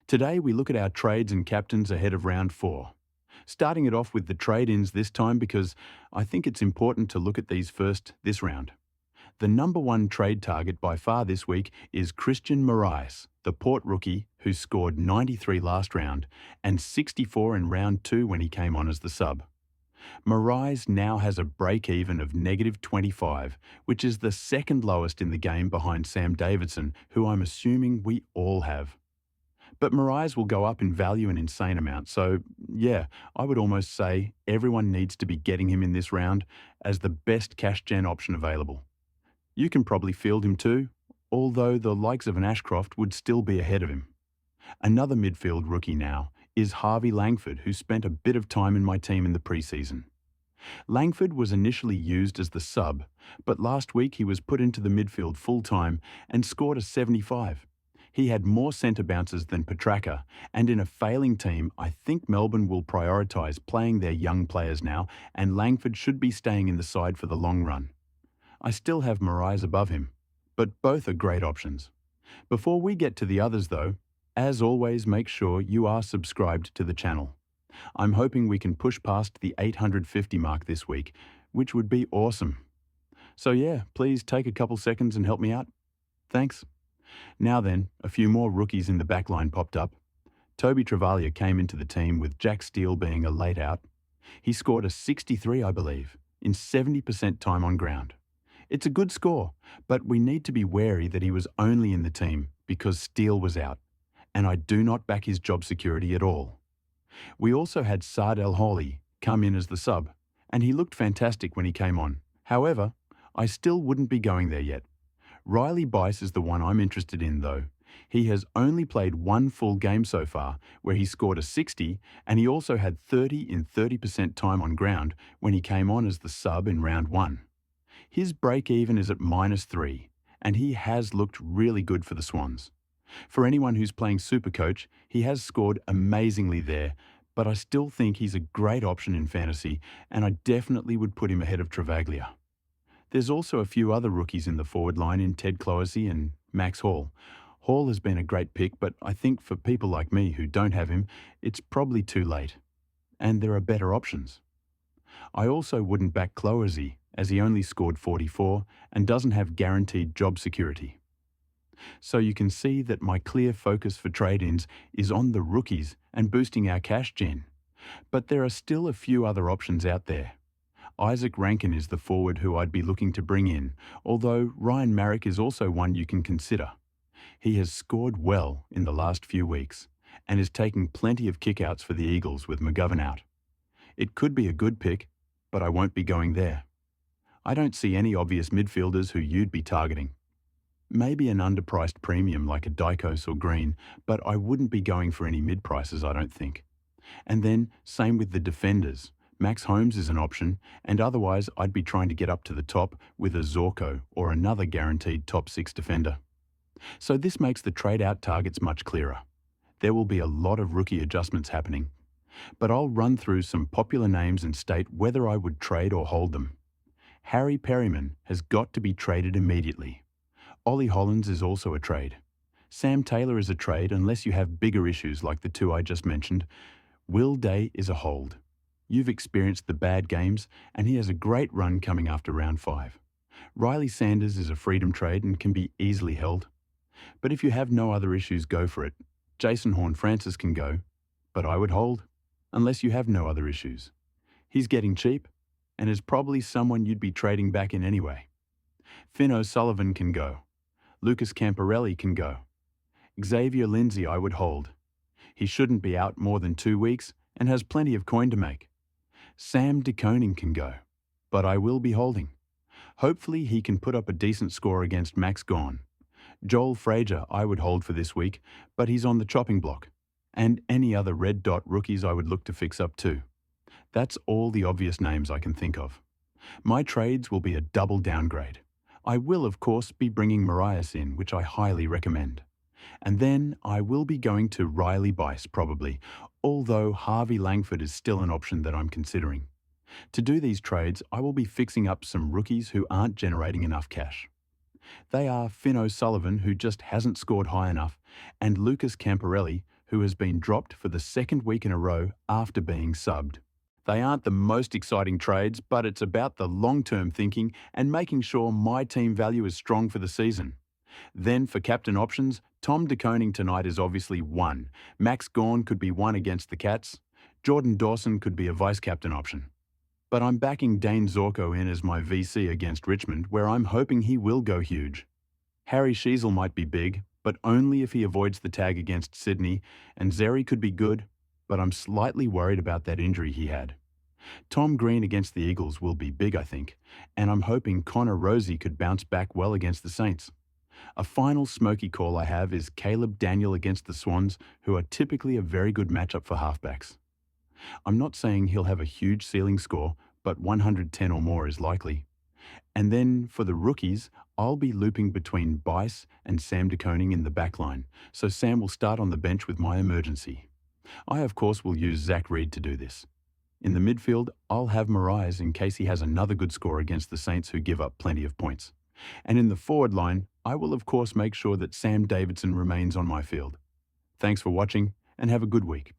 Today we look at our trades and captains ahead of round 4. Starting it off with the trade-ins this time because I think it's important to look at these first this round. The number one trade target by far this week is Christian Moraes, the Port rookie who scored 93 last round and 64 in round 2 when he came on as the sub. Moraes now has a break-even of -25, which is the second lowest in the game behind Sam Davidson, who I'm assuming we all have. But Moraes will go up in value an insane amount, so yeah, I would almost say everyone needs to be getting him in this round as the best cash gen option available. You can probably field him too, although the likes of an Ashcroft would still be ahead of him. Another midfield rookie now is Harvey Langford, who spent a bit of time in my team in the preseason. Langford was initially used as the sub, but last week he was put into the midfield full-time and scored a 75. He had more centre bounces than Petrarca, and in a failing team, I think Melbourne will prioritise playing their young players now, and Langford should be staying in the side for the long run. I still have Moraes above him, but both are great options. Before we get to the others though, as always make sure you are subscribed to the channel. I'm hoping we can push past the 850 mark this week, which would be awesome. So yeah, please take a couple seconds and help me out. Thanks. Now then, a few more rookies in the backline popped up. Toby Travalia came into the team with Jack Steele being a late out. He scored a 63, I believe, in 70% time on ground. It's a good score, but we need to be wary that he was only in the team because Steele was out, and I do not back his job security at all. We also had Saad El Hawley come in as the sub, and he looked fantastic when he came on. However, I still wouldn't be going there yet. Riley Bice is the one I'm interested in though. He has only played one full game so far, where he scored a 60, and he also had 30 in 30% time on ground when he came on as the sub in round 1. His break-even is at -3, and he has looked really good for the Swans. For anyone who's playing Supercoach, he has scored amazingly there, but I still think he's a great option in fantasy, and I definitely would put him ahead of Travaglia. There's also a few other rookies in the forward line in Ted Clohessy and Max Hall. Hall has been a great pick, but I think for people like me who don't have him, it's probably too late. And there are better options. I also wouldn't back Clohessy, as he only scored 44 and doesn't have guaranteed job security. So you can see that my clear focus for trade-ins is on the rookies and boosting our cash gen. But there are still a few other options out there. Isaac Rankin is the forward who I'd be looking to bring in, although Ryan Marrick is also one you can consider. He has scored well in the last few weeks and is taking plenty of kickouts for the Eagles with McGovern out. It could be a good pick, but I won't be going there. I don't see any obvious midfielders who you'd be targeting. Maybe an underpriced premium like a Dykos or Green, but I wouldn't be going for any mid-prices, I don't think. And then, same with the defenders. Max Holmes is an option, and otherwise I'd be trying to get up to the top with a Zorko or another guaranteed top 6 defender. So this makes the trade-out targets much clearer. There will be a lot of rookie adjustments happening, but I'll run through some popular names and state whether I would trade or hold them. Harry Perryman has got to be traded immediately. Ollie Hollins is also a trade. Sam Taylor is a trade unless you have bigger issues like the two I just mentioned. Will Day is a hold. You've experienced the bad games, and he has a great run coming after round 5. Riley Sanders is a freedom trade and can be easily held. But if you have no other issues, go for it. Jason Horne-Francis can go, but I would hold, unless you have no other issues. He's getting cheap, and is probably someone you'd be trading back in anyway. Finn O'Sullivan can go. Lucas Camporelli can go. Xavier Lindsay I would hold. He shouldn't be out more than 2 weeks and has plenty of coin to make. Sam De Koning can go, but I will be holding. Hopefully he can put up a decent score against Max Gawn. Joel Frazier I would hold for this week, but he's on the chopping block. And any other red dot rookies I would look to fix up too. That's all the obvious names I can think of. My trades will be a double downgrade. I will, of course, be bringing Moraes in, which I highly recommend. And then I will be going to Riley Bice, probably, although Harvey Langford is still an option that I'm considering. To do these trades, I will be fixing up some rookies who aren't generating enough cash. They are Finn O'Sullivan, who just hasn't scored high enough, and Lucas Camporelli, who has been dropped for the second week in a row after being subbed. They aren't the most exciting trades, but it's about the long-term thinking and making sure my team value is strong for the season. Then for captain options, Tom De Koning tonight is obviously one. Max Gawn could be one against the Cats. Jordan Dawson could be a vice-captain option. But I'm backing Dane Zorko in as my VC against Richmond, where I'm hoping he will go huge. Harry Sheasel might be big, but only if he avoids the tag against Sydney, and Zeri could be good, but I'm slightly worried about that injury he had. Tom Green against the Eagles will be big, I think, and I'm hoping Connor Rosie could bounce back well against the Saints. A final smoky call I have is Caleb Daniel against the Swans, who are typically a very good matchup for halfbacks. I'm not saying he'll have a huge ceiling score, but 110 or more is likely. And then for the rookies, I'll be looping between Bice and Sam De Koning in the backline, so Sam will start on the bench with my emergency. I, of course, will use Zach Reed to do this. In the midfield, I'll have Moraes in case he has another good score against the Saints who give up plenty of points. And in the forward line, I will of course make sure that Sam Davidson remains on my field. Thanks for watching and have a good week.